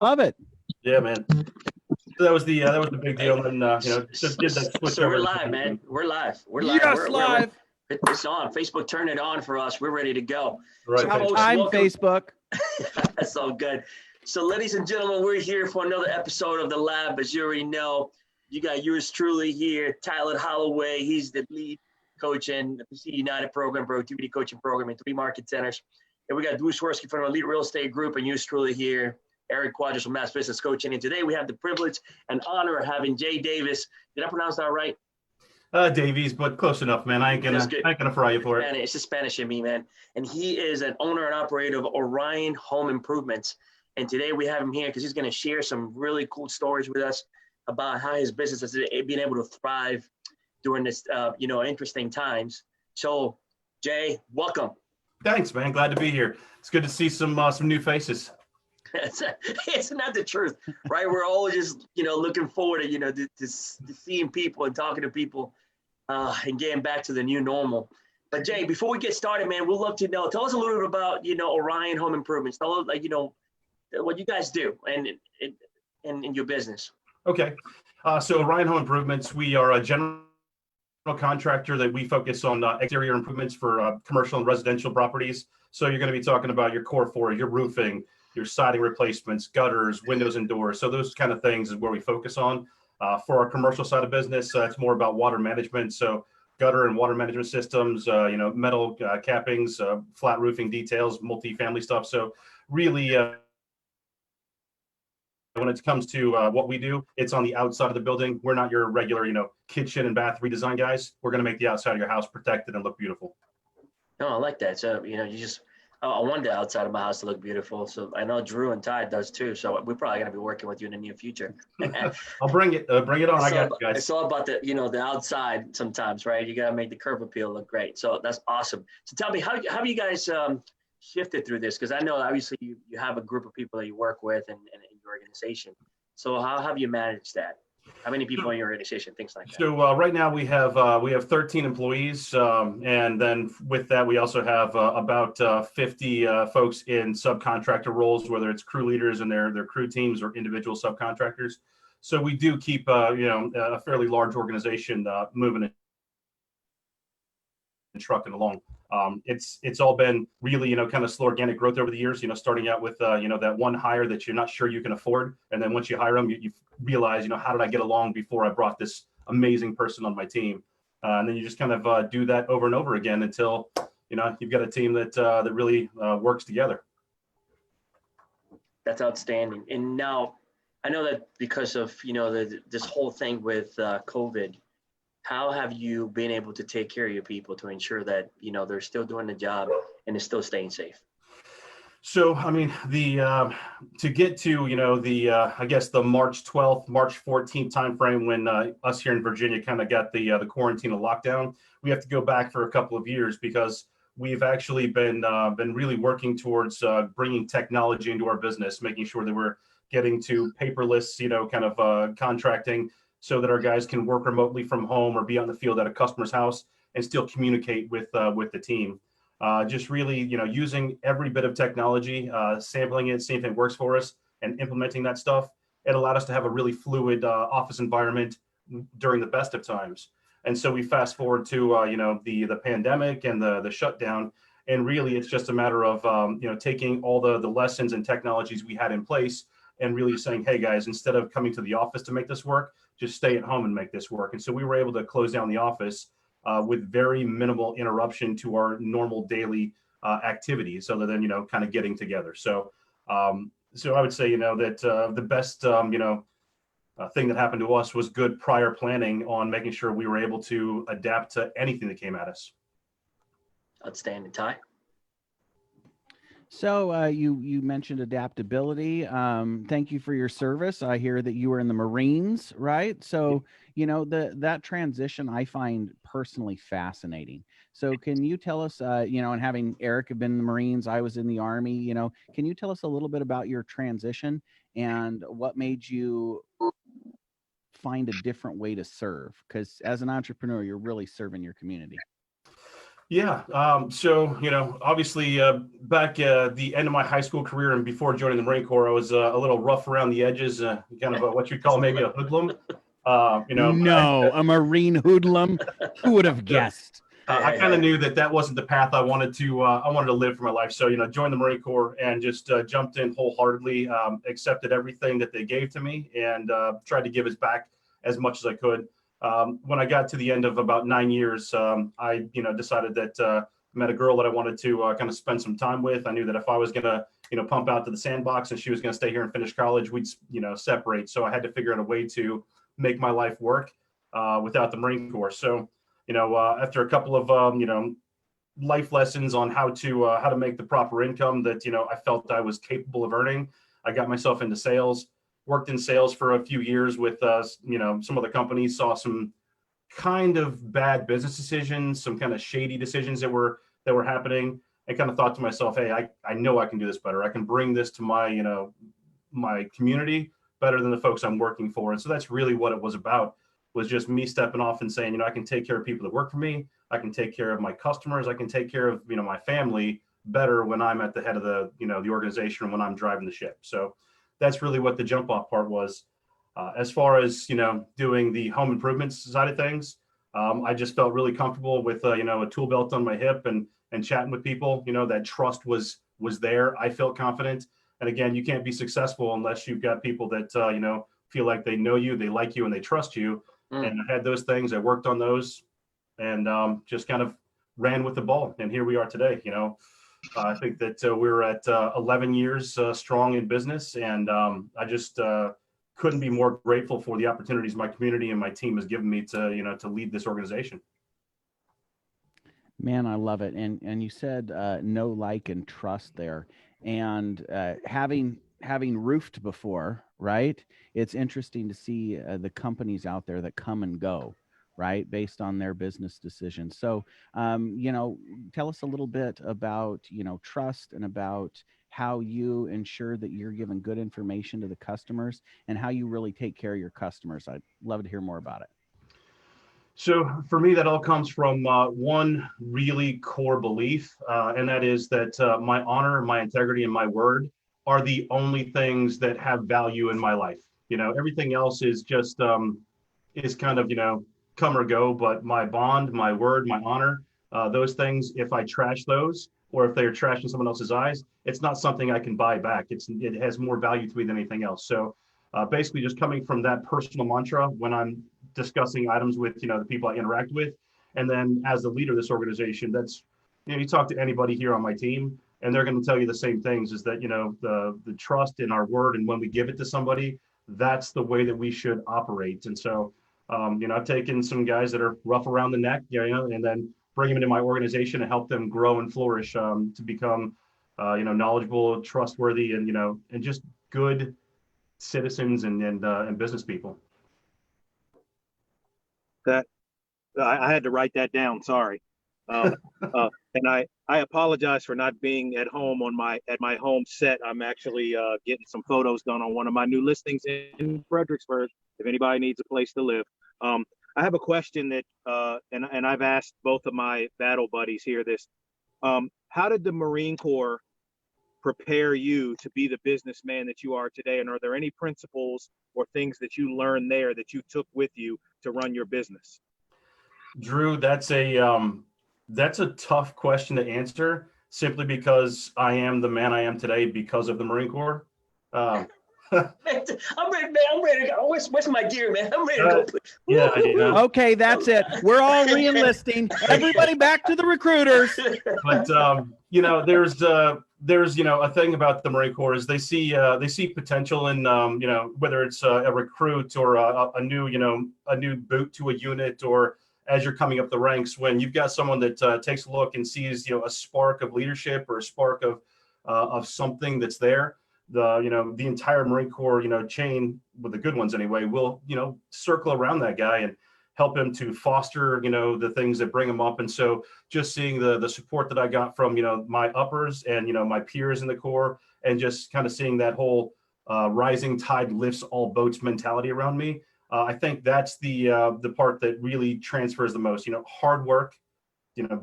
Love it. Yeah, man. So that was the big deal, and just did that switch So over. we're live, man. We're live. Yes, live. It's on. Facebook, turn it on for us. We're ready to go. Right. So, folks, I'm welcome. Facebook. That's all good. So, ladies and gentlemen, we're here for another episode of The Lab. As you already know, you got yours truly here, Tyler Holloway. He's the lead coach in the PC United program, productivity coaching program in 3 market centers. And we got Drew Swirsky from Elite Real Estate Group, and yours truly here, Eric Quadras from Mass Business Coaching. And today we have the privilege and honor of having Jay Davis. Did I pronounce that right? Davies, but close enough, man. I ain't gonna fry you for it. It's just Spanish in me, man. And he is an owner and operator of Orion Home Improvements. And today we have him here because he's going to share some really cool stories with us about how his business has been able to thrive during this, interesting times. So, Jay, welcome. Thanks, man. Glad to be here. It's good to see some new faces. It's not the truth, right? We're always just, looking forward to, to seeing people and talking to people and getting back to the new normal. But Jay, before we get started, man, we'd love to know, tell us a little bit about, Orion Home Improvements. Tell us, what you guys do and in your business. Okay. So Orion Home Improvements, we are a general contractor that we focus on exterior improvements for commercial and residential properties. So you're going to be talking about your core floor, your roofing, your siding replacements, gutters, windows and doors. So those kind of things is where we focus on. For our commercial side of business, it's more about water management. So gutter and water management systems, metal cappings, flat roofing details, multi-family stuff. So really, when it comes to what we do, it's on the outside of the building. We're not your regular, kitchen and bath redesign guys. We're going to make the outside of your house protected and look beautiful. No, I like that. So, I want the outside of my house to look beautiful. So I know Drew and Ty does too. So we're probably going to be working with you in the near future. I'll bring it on. I got you guys. It's all about the outside sometimes, right? You got to make the curb appeal look great. So that's awesome. So tell me, how have you guys shifted through this? Because I know obviously you have a group of people that you work with and your organization. So how have you managed that? How many people in your organization, things like that? So right now we have 13 employees, and then with that we also have about 50 folks in subcontractor roles, whether it's crew leaders and their crew teams or individual subcontractors. So we do keep a fairly large organization moving and trucking along. It's all been really, kind of slow organic growth over the years, starting out with, that one hire that you're not sure you can afford. And then once you hire them, you realize, how did I get along before I brought this amazing person on my team? And then you just kind of do that over and over again until, you've got a team that really works together. That's outstanding. And now I know that because of, this whole thing with COVID, how have you been able to take care of your people to ensure that, they're still doing the job and they're still staying safe? So, I mean, to get to, I guess the March 12th, March 14th timeframe when us here in Virginia kind of got the quarantine and lockdown, we have to go back for a couple of years because we've actually been really working towards bringing technology into our business, making sure that we're getting to paperless, kind of contracting, so that our guys can work remotely from home or be on the field at a customer's house and still communicate with the team. Just really, using every bit of technology, sampling it, seeing if it works for us, and implementing that stuff. It allowed us to have a really fluid office environment during the best of times. And so we fast forward to the pandemic and the shutdown, and really it's just a matter of taking all the lessons and technologies we had in place and really saying, hey guys, instead of coming to the office to make this work, just stay at home and make this work. And so we were able to close down the office with very minimal interruption to our normal daily activities, other than, kind of getting together. So I would say, that the best, thing that happened to us was good prior planning on making sure we were able to adapt to anything that came at us. Outstanding. Ty? So you mentioned adaptability. Thank you for your service. I hear that you were in the Marines, right? So, that transition I find personally fascinating. So can you tell us, and having Eric have been in the Marines, I was in the Army, can you tell us a little bit about your transition and what made you find a different way to serve? Because as an entrepreneur, you're really serving your community. Yeah. So, obviously, back the end of my high school career and before joining the Marine Corps, I was a little rough around the edges, kind of what you'd call maybe a hoodlum. No, a Marine hoodlum. Who would have So, guessed? I kind of knew that wasn't the path I wanted to live for my life. So, joined the Marine Corps and just jumped in wholeheartedly, accepted everything that they gave to me and tried to give as back as much as I could. When I got to the end of about 9 years, I, decided that I met a girl that I wanted to kind of spend some time with. I knew that if I was going to, pump out to the sandbox and she was going to stay here and finish college, we'd, separate. So I had to figure out a way to make my life work without the Marine Corps. So, after a couple of, life lessons on how to make the proper income that, I felt I was capable of earning, I got myself into sales. Worked in sales for a few years with, some of the companies, saw some kind of bad business decisions, some kind of shady decisions that were happening, and kind of thought to myself, hey, I know I can do this better. I can bring this to my community better than the folks I'm working for. And so that's really what it was about, was just me stepping off and saying, I can take care of people that work for me. I can take care of my customers. I can take care of, my family better when I'm at the head of the, the organization and when I'm driving the ship. So that's really what the jump off part was. As far as, doing the home improvements side of things, I just felt really comfortable with, a tool belt on my hip and chatting with people, that trust was there. I felt confident. And again, you can't be successful unless you've got people that, feel like they know you, they like you, and they trust you. And I had those things. I worked on those and just kind of ran with the ball. And here we are today. I think that we're at 11 years strong in business. And I just couldn't be more grateful for the opportunities my community and my team has given me to lead this organization. Man, I love it. And you said know, like, and trust there. And having roofed before, right? It's interesting to see the companies out there that come and go, right, based on their business decisions. So, tell us a little bit about, trust and about how you ensure that you're giving good information to the customers and how you really take care of your customers. I'd love to hear more about it. So for me, that all comes from one really core belief, and that is that my honor, my integrity, and my word are the only things that have value in my life. Everything else is just is kind of come or go. But my bond, my word, my honor, those things, if I trash those, or if they're trash in someone else's eyes, it's not something I can buy back. It has more value to me than anything else. So basically, just coming from that personal mantra when I'm discussing items with the people I interact with, and then as the leader of this organization, that's you talk to anybody here on my team, and they're going to tell you the same things. Is that the trust in our word, and when we give it to somebody, that's the way that we should operate. And so I've taken some guys that are rough around the neck, and then bring them into my organization and help them grow and flourish to become knowledgeable, trustworthy, and and just good citizens and business people. That I had to write that down. Sorry, and I apologize for not being at home at my home set. I'm actually getting some photos done on one of my new listings in Fredericksburg. If anybody needs a place to live, I have a question that and I've asked both of my battle buddies here this. How did the Marine Corps prepare you to be the businessman that you are today? And are there any principles or things that you learned there that you took with you to run your business? Drew, that's a tough question to answer, simply because I am the man I am today because of the Marine Corps. I'm ready, man. I'm ready to go. Where's my gear, man? I'm ready to go. Yeah. Okay, that's it. We're all re-enlisting. Everybody back to the recruiters. But there's a thing about the Marine Corps is they see potential in whether it's a recruit or a new boot to a unit, or as you're coming up the ranks, when you've got someone that takes a look and sees a spark of leadership or a spark of something that's there. The entire Marine Corps chain, with the good ones anyway, will circle around that guy and help him to foster the things that bring him up. And so just seeing the support that I got from my uppers and my peers in the Corps, and just kind of seeing that whole rising tide lifts all boats mentality around me, I think that's the part that really transfers the most. Hard work,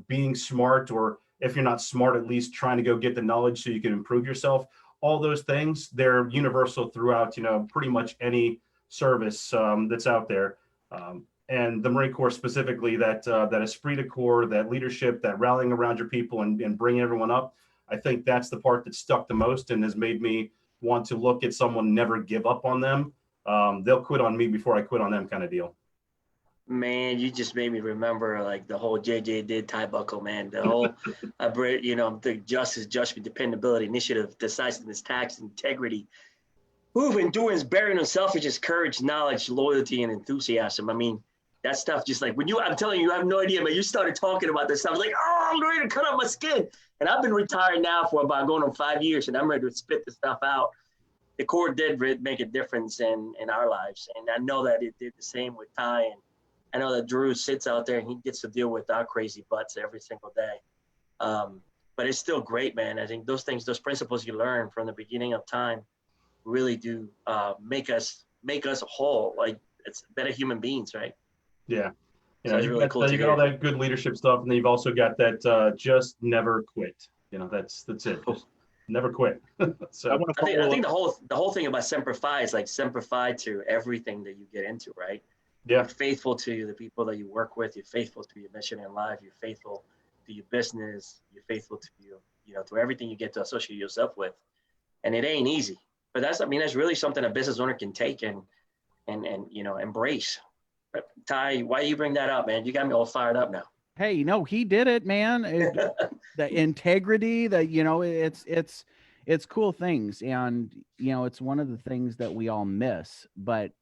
being smart, or if you're not smart, at least trying to go get the knowledge so you can improve yourself. All those things, they're universal throughout, pretty much any service that's out there. And the Marine Corps specifically, that esprit de corps, that leadership, that rallying around your people and bringing everyone up, I think that's the part that stuck the most and has made me want to look at someone, never give up on them. They'll quit on me before I quit on them, kind of deal. Man, you just made me remember like the whole JJ did tie buckle, man. The whole, the justice, judgment, dependability, initiative, decisiveness, tax, integrity, endurance, bearing, unselfishness, courage, knowledge, loyalty, and enthusiasm. I mean, that stuff just like I'm telling you, I have no idea, man. You started talking about this stuff. I was like, oh, I'm ready to cut off my skin. And I've been retired now for about going on 5 years, and I'm ready to spit this stuff out. The Corps did make a difference in our lives. And I know that it did the same with Ty. And I know that Drew sits out there and he gets to deal with our crazy butts every single day. But it's still great, man. I think those principles you learn from the beginning of time really do make us whole. Like, it's better human beings, right? Yeah. So it's really cool. You got all that good leadership stuff, and then you've also got that just never quit. That's it. Just never quit. So I think the whole thing about Semper Fi is like Semper Fi to everything that you get into, right? Yeah. You're faithful to the people that you work with. You're faithful to your mission in life. You're faithful to your business. You're faithful to to everything you get to associate yourself with. And it ain't easy, but that's really something a business owner can take and embrace. But Ty, why do you bring that up, man? You got me all fired up now. Hey, he did it, man. The integrity, it's cool things. And, it's one of the things that we all miss, but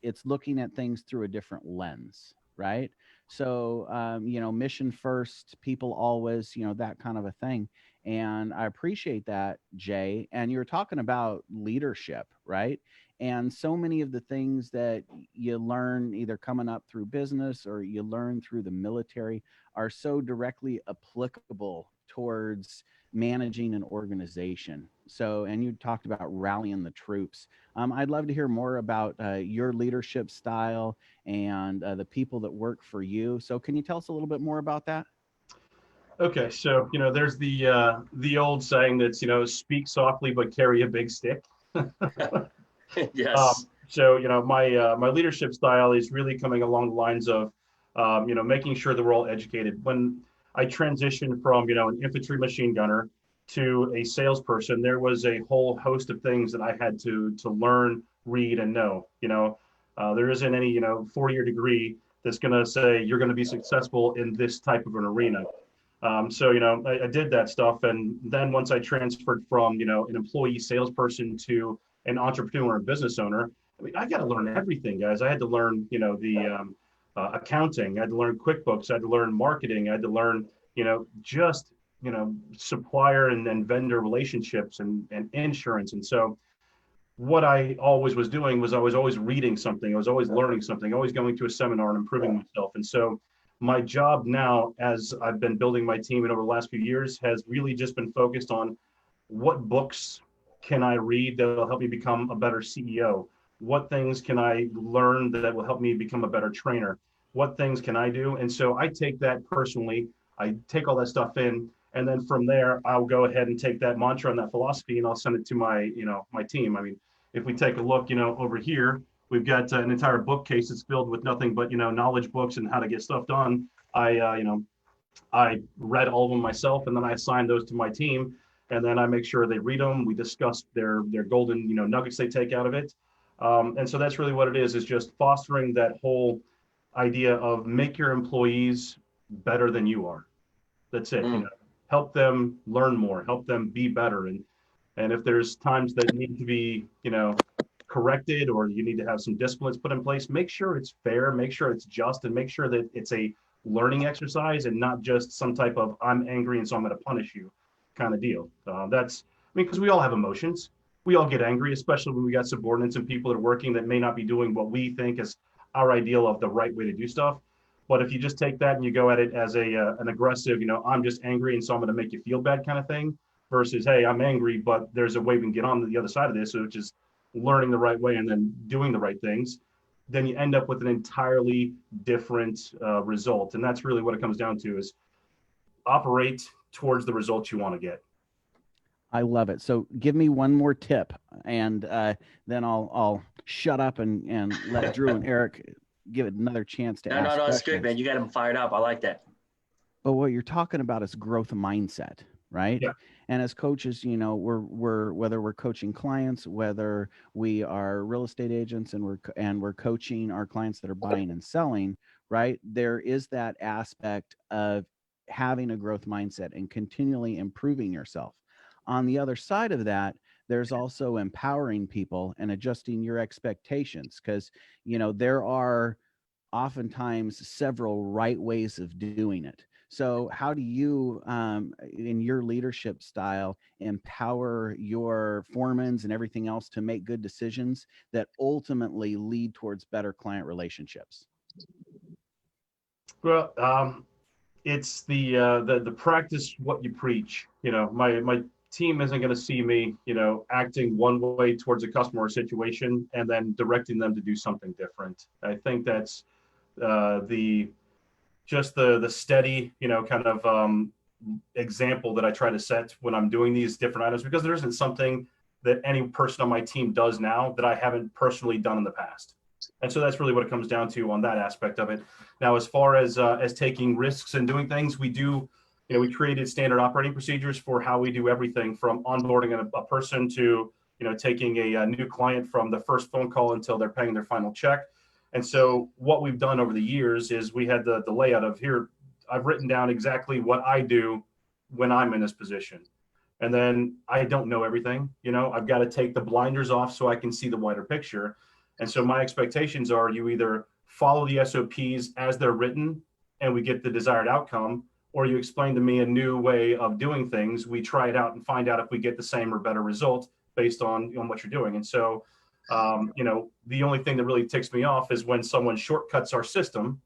it's looking at things through a different lens, right? So, mission first, people always, that kind of a thing. And I appreciate that, Jay. And you're talking about leadership, right? And so many of the things that you learn either coming up through business or you learn through the military are so directly applicable towards managing an organization. So, and you talked about rallying the troops. I'd love to hear more about your leadership style and the people that work for you. So can you tell us a little bit more about that? Okay, so there's the old saying that's speak softly but carry a big stick. Yes. So my leadership style is really coming along the lines of making sure that we're all educated. When I transitioned from an infantry machine gunner to a salesperson, there was a whole host of things that I had to learn, read, and know. There isn't any 4-year degree that's going to say you're going to be successful in this type of an arena. So I did that stuff, and then once I transferred from an employee salesperson to an entrepreneur and business owner, I got to learn everything, guys. I had to learn the accounting. I had to learn QuickBooks. I had to learn marketing. I had to learn just supplier and vendor relationships and insurance. And so what I always was doing was I was always reading something. I was always learning something, always going to a seminar and improving myself. And so my job now, as I've been building my team and over the last few years, has really just been focused on what books can I read that will help me become a better CEO? What things can I learn that will help me become a better trainer? What things can I do? And so I take that personally. I take all that stuff in, and then from there, I'll go ahead and take that mantra and that philosophy, and I'll send it to my team. I mean, if we take a look, over here, we've got an entire bookcase that's filled with nothing but knowledge books and how to get stuff done. I read all of them myself, and then I assign those to my team, and then I make sure they read them. We discuss their golden nuggets they take out of it, and so that's really what it is just fostering that whole idea of make your employees better than you are. That's it. Help them learn more, help them be better, and if there's times that need to be corrected, or you need to have some disciplines put in place, make sure it's fair, make sure it's just, and make sure that it's a learning exercise and not just some type of I'm angry and so I'm going to punish you kind of deal. Because we all have emotions. We all get angry, especially when we got subordinates and people that are working that may not be doing what we think is our ideal of the right way to do stuff. But if you just take that and you go at it as an aggressive, I'm just angry and so I'm going to make you feel bad kind of thing, versus, hey, I'm angry, but there's a way we can get on the other side of this, which is learning the right way and then doing the right things, then you end up with an entirely different result. And that's really what it comes down to is, operate towards the results you want to get. I love it. So give me one more tip, and then I'll shut up and let Drew and Eric give it another chance to ask No, it's questions. good, man. You got them fired up. I like that. But what you're talking about is growth mindset, right? Yeah. And as coaches, we're whether we're coaching clients, whether we are real estate agents, and we're coaching our clients that are buying and selling, right? There is that aspect of having a growth mindset and continually improving yourself. On the other side of that, there's also empowering people and adjusting your expectations, because there are oftentimes several right ways of doing it. So how do you, in your leadership style, empower your foremans and everything else to make good decisions that ultimately lead towards better client relationships? Well, it's the practice what you preach. My team isn't going to see me, acting one way towards a customer or situation and then directing them to do something different. I think that's the steady, kind of example that I try to set when I'm doing these different items, because there isn't something that any person on my team does now that I haven't personally done in the past. And so that's really what it comes down to on that aspect of it. Now, as far as taking risks and doing things, we created standard operating procedures for how we do everything from onboarding a person to, taking a new client from the first phone call until they're paying their final check. And so what we've done over the years is we had the layout of here. I've written down exactly what I do when I'm in this position. And then I don't know everything, I've got to take the blinders off so I can see the wider picture. And so my expectations are you either follow the SOPs as they're written and we get the desired outcome, or you explain to me a new way of doing things. We try it out and find out if we get the same or better result based on what you're doing. And so the only thing that really ticks me off is when someone shortcuts our system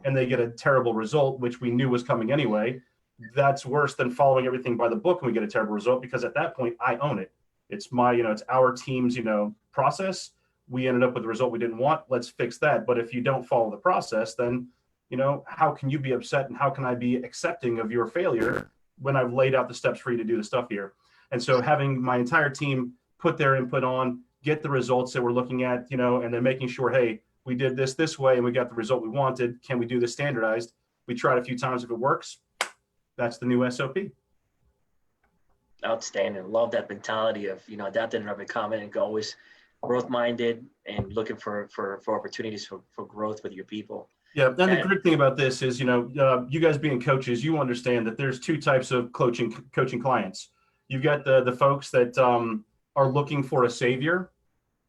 and they get a terrible result, which we knew was coming anyway. That's worse than following everything by the book and we get a terrible result, because at that point I own it. It's it's our team's, process. We ended up with the result we didn't want. Let's fix that. But if you don't follow the process, then, how can you be upset and how can I be accepting of your failure when I've laid out the steps for you to do the stuff here? And so having my entire team put their input on, get the results that we're looking at, and then making sure, hey, we did this way and we got the result we wanted. Can we do this standardized? We tried a few times. If it works, that's the new SOP. Outstanding. Love that mentality of, adapting and overcoming, and always growth minded and looking for opportunities for growth with your people. Yeah. And the great thing about this is, you guys being coaches, you understand that there's two types of coaching clients. You've got the folks that are looking for a savior,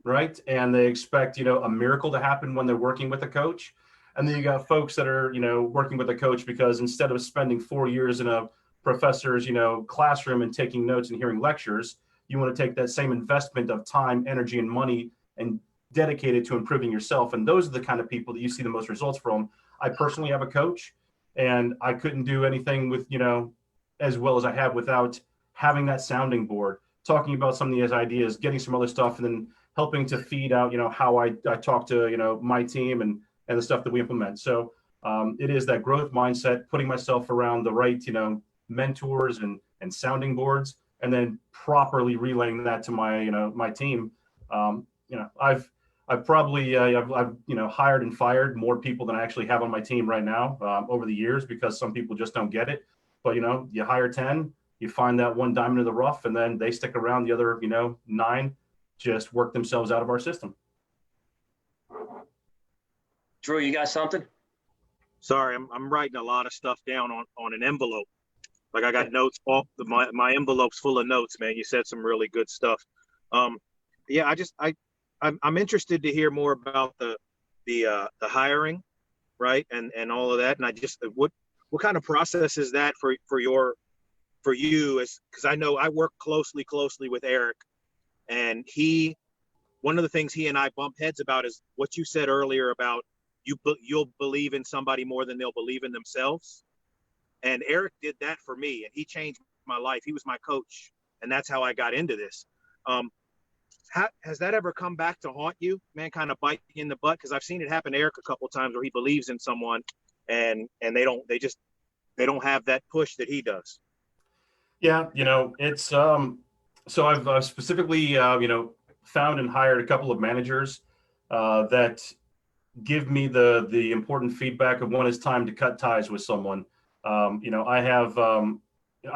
right? And they expect, a miracle to happen when they're working with a coach. And then you got folks that are, working with a coach because instead of spending 4 years in a professor's, classroom and taking notes and hearing lectures, you want to take that same investment of time, energy, and money and dedicate it to improving yourself. And those are the kind of people that you see the most results from. I personally have a coach, and I couldn't do anything with, as well as I have without having that sounding board, talking about some of these ideas, getting some other stuff, and then helping to feed out, how I talk to, my team and the stuff that we implement. So it is that growth mindset, putting myself around the right, mentors and sounding boards, and then properly relaying that to my, my team. I've probably, I've hired and fired more people than I actually have on my team right now over the years, because some people just don't get it. But, you hire 10, you find that one diamond in the rough, and then they stick around. The other, 9 just work themselves out of our system. Drew, you got something? Sorry, I'm writing a lot of stuff down on an envelope. Like I got notes. My envelope's full of notes, man. You said some really good stuff. Yeah, I'm interested to hear more about the hiring, right, and all of that. And I just what kind of process is that for you? Because I know I work closely with Eric, and one of the things he and I bump heads about is what you said earlier about you'll believe in somebody more than they'll believe in themselves. And Eric did that for me, and he changed my life. He was my coach, and that's how I got into this. Has that ever come back to haunt you, man, kind of bite you in the butt? Because I've seen it happen to Eric a couple of times where he believes in someone and they they don't have that push that he does. Yeah, it's so I've specifically found and hired a couple of managers that give me the important feedback of when it's time to cut ties with someone. I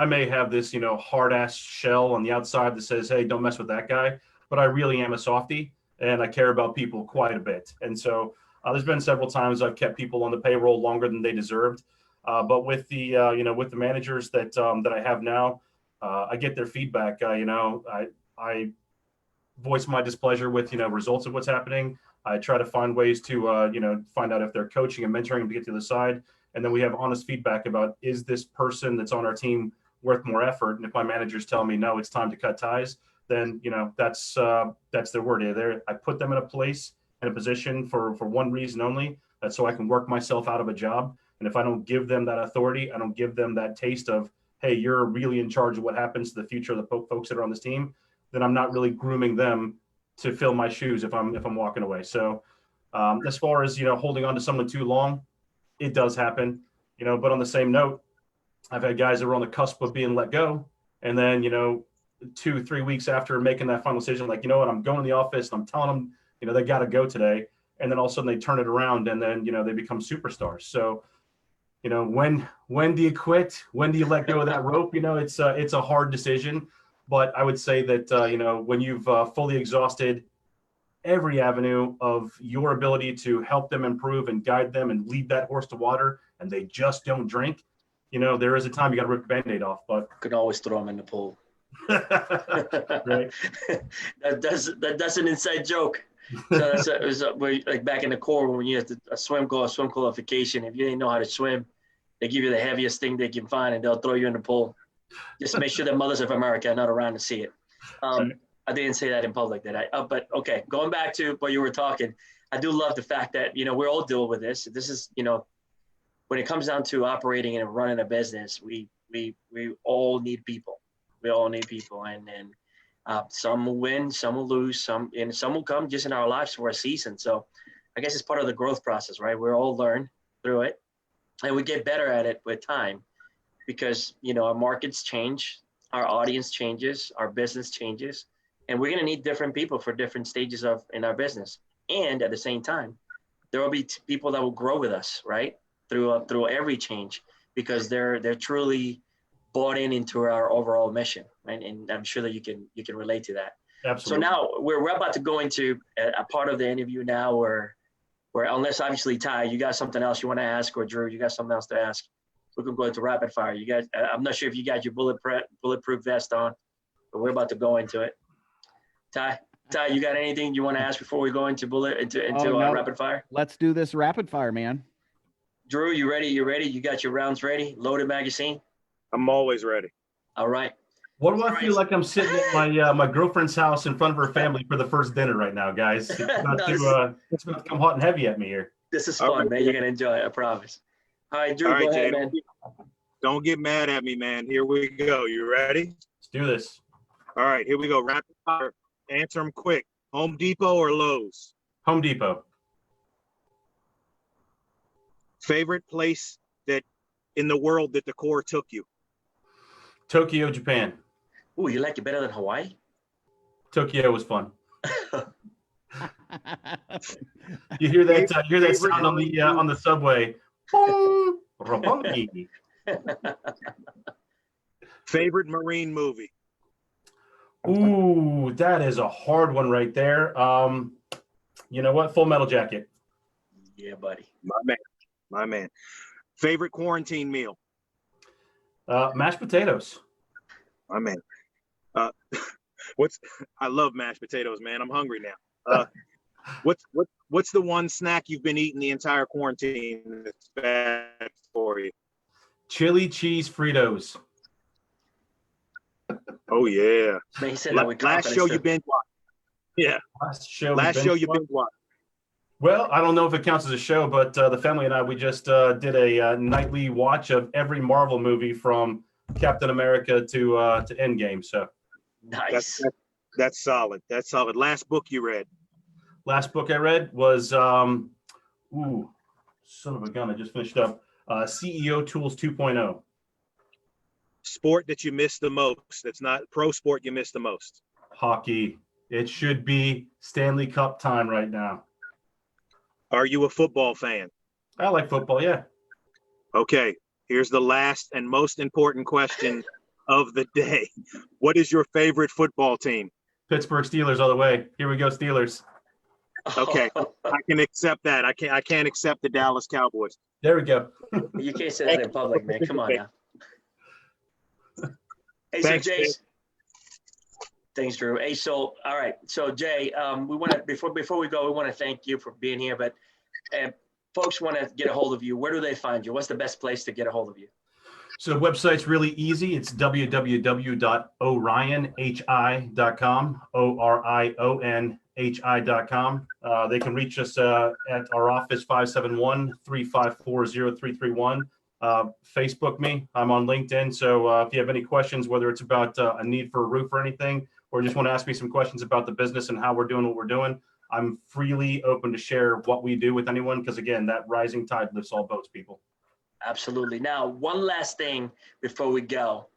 may have this hard ass shell on the outside that says, hey, don't mess with that guy, but I really am a softie and I care about people quite a bit. And so there's been several times I've kept people on the payroll longer than they deserved. But with the with the managers that I have now, I get their feedback. I voice my displeasure with results of what's happening. I try to find ways to find out if they're coaching and mentoring them to get to the side, and then we have honest feedback about, is this person that's on our team worth more effort? And if my managers tell me no, it's time to cut ties, then that's their word. I put them in a place, in a position for one reason only, that's so I can work myself out of a job. And if I don't give them that authority, I don't give them that taste of, hey, you're really in charge of what happens to the future of the folks that are on this team, then I'm not really grooming them to fill my shoes if I'm walking away. So as far as holding on to someone too long, it does happen. But on the same note, I've had guys that were on the cusp of being let go, and then 2-3 weeks after making that final decision, like, what, I'm going to the office and I'm telling them they got to go today, and then all of a sudden they turn it around and then they become superstars. So when do you quit? When do you let go of that rope? It's a hard decision. But I would say that, when you've fully exhausted every avenue of your ability to help them improve and guide them and lead that horse to water, and they just don't drink, there is a time you got to rip the Band-Aid off. But you can always throw them in the pool. Right. That's an inside joke. So it was like back in the Corps when you had a swim qualification. If you didn't know how to swim, they give you the heaviest thing they can find and they'll throw you in the pool. Just make sure the mothers of America are not around to see it. I didn't say that in public, did I? But okay, going back to what you were talking, I do love the fact that, we're all dealing with this. This is, when it comes down to operating and running a business, we all need people. We all need people. And some will win, some will lose, some will come just in our lives for a season. So I guess it's part of the growth process, right? We all learn through it and we get better at it with time. Because our markets change, our audience changes, our business changes, and we're going to need different people for different stages in our business. And at the same time, there will be people that will grow with us, right, through every change, because they're truly bought into our overall mission, right? And I'm sure that you can relate to that. Absolutely. So now we're about to go into a part of the interview now where unless obviously Ty, you got something else you want to ask, or Drew, you got something else to ask, we can go into rapid fire. You guys, I'm not sure if you got your bulletproof vest on, but we're about to go into it. Ty, you got anything you want to ask before we go into rapid fire? Let's do this rapid fire, man. Drew, you ready? You ready? You got your rounds ready? Loaded magazine? I'm always ready. All right. What do I feel like I'm sitting at my girlfriend's house in front of her family for the first dinner right now, guys? It's about to come hot and heavy at me here. This is fun, man. You're going to enjoy it, I promise. All right, Drew, go ahead, man. Don't get mad at me, man. Here we go. You ready? Let's do this. All right, here we go. Rapid fire. Answer them quick. Home Depot or Lowe's? Home Depot. Favorite place that in the world that the Corps took you? Tokyo, Japan. Ooh, you like it better than Hawaii? Tokyo was fun. You hear that? You hear that sound on the subway? Boom, Roppongi. Favorite Marine movie? Ooh, that is a hard one right there. You know what? Full Metal Jacket. Yeah, buddy. My man. Favorite quarantine meal? Mashed potatoes. My man. I love mashed potatoes, man. I'm hungry now. What's the one snack you've been eating the entire quarantine that's bad for you? Chili cheese Fritos. Oh yeah. Man, he said that with last show you binge watched. Yeah. Last show you binge watched. Well, I don't know if it counts as a show, but the family and I, we just did a nightly watch of every Marvel movie from Captain America to Endgame. So nice. That's solid. That's solid. Last book you read? Last book I read was son of a gun, I just finished up. CEO Tools 2.0. Sport that you miss the most. That's not pro sport you miss the most. Hockey. It should be Stanley Cup time right now. Are you a football fan? I like football, yeah. Okay, here's the last and most important question of the day. What is your favorite football team? Pittsburgh Steelers all the way. Here we go, Steelers. Okay, I can accept that. I can't accept the Dallas Cowboys. There we go. You can't say that in public, man. Come on now. Hey, Thanks, so Jay. Jay. Thanks, Drew. Hey, so all right, so Jay, we want to before we go, we want to thank you for being here. But folks want to get a hold of you. Where do they find you? What's the best place to get a hold of you? So the website's really easy. It's www.orionhi.com, ORIONHI.com. They can reach us at our office, 571-354-0331. Facebook me. I'm on LinkedIn. So if you have any questions, whether it's about a need for a roof or anything, or just want to ask me some questions about the business and how we're doing what we're doing, I'm freely open to share what we do with anyone. Because again, that rising tide lifts all boats, people. Absolutely. Now, one last thing before we go.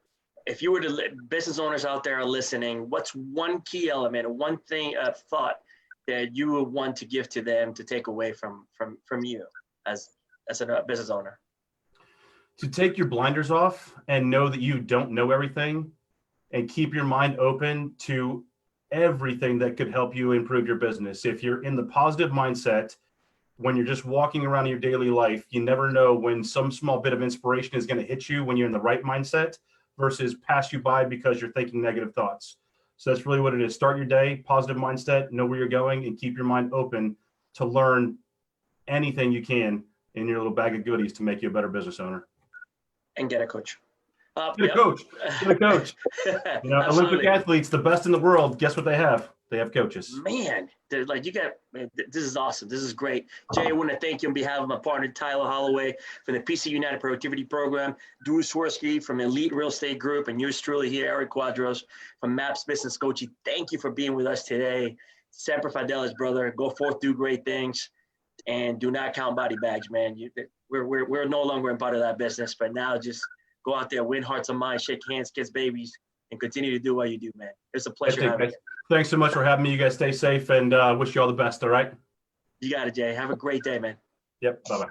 If you were to, business owners out there are listening, what's one key element or one thing, thought that you would want to give to them to take away from you as a business owner? To take your blinders off and know that you don't know everything, and keep your mind open to everything that could help you improve your business. If you're in the positive mindset, when you're just walking around in your daily life, you never know when some small bit of inspiration is going to hit you when you're in the right mindset versus pass you by because you're thinking negative thoughts. So that's really what it is. Start your day, positive mindset, know where you're going, and keep your mind open to learn anything you can in your little bag of goodies to make you a better business owner. And get a coach. Get a coach. Get a coach. You know, Olympic athletes, the best in the world, guess what they have? They have coaches. Man, like you got, man, this is awesome. This is great. Jay, I want to thank you on behalf of my partner, Tyler Holloway, from the PC United Productivity Program, Drew Swirsky from Elite Real Estate Group, and yours truly here, Eric Quadros from MAPS Business Coaching. Thank you for being with us today. Semper Fidelis, brother. Go forth, do great things, and do not count body bags, man. We're no longer in part of that business, but now just go out there, win hearts and minds, shake hands, kiss babies, and continue to do what you do, man. It's a pleasure having you. Thanks so much for having me. You guys stay safe, and wish you all the best, all right? You got it, Jay. Have a great day, man. Yep, bye-bye.